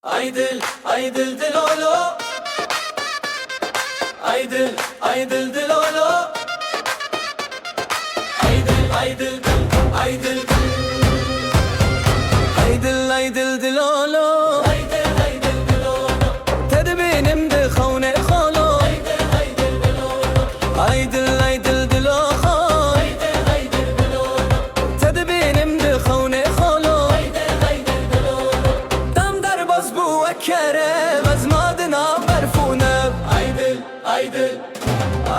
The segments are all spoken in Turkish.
Aydıl, aydıl dilolo. Aydıl, aydıl dilolo. Aydıl, aydıl, aydıl. Aydıl, aydıl dilolo. Aydıl, aydıl dilolo. Tedbinim de khone kholo. Aydıl, aydıl dilolo. Aydıl, aydıl dilolo. Aydıl, aydıl dilolo. Tedbinim de khone kholo. Aydıl, aydıl dilolo. Tam darbaz bu ekere bezmadına berfune. Aydıl, aydıl.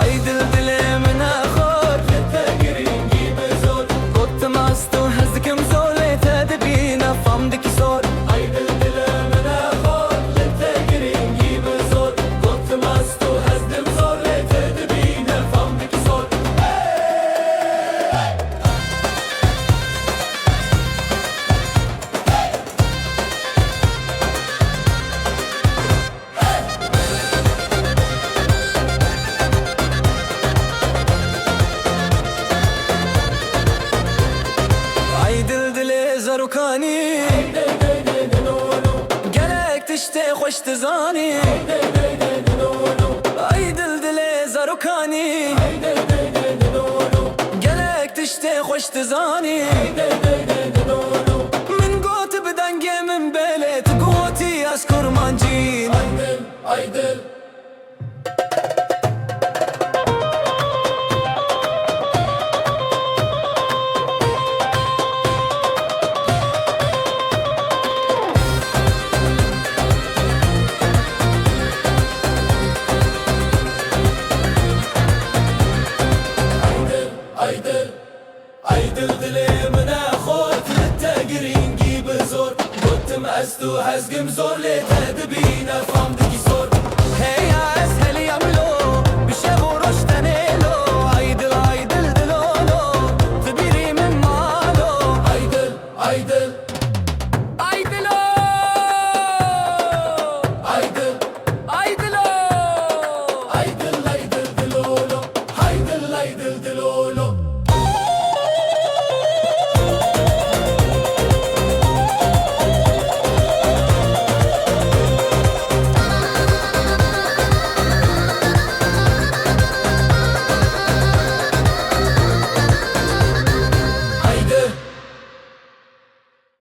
Aydıl dilim nakhor للتاجرين جيب زور كنت مستو هزكم زور لتدبينا فمدك زور aydıl dilim nakhor للتاجرين جيب زور كنت مستو هزكم زور لتدبينا فمدك زور Aydıl dile zarukani Gelek tişte hoş tizani Aydıl dile zarukani Gelek tişte hoş tizani Min got bidenge min belet Goti az kurmancin Aydıl, aydıl aydıl, aydıl dilim nakhor للتاجرين جيب زور كنت مأستو هزقم زور لتدبينا فمد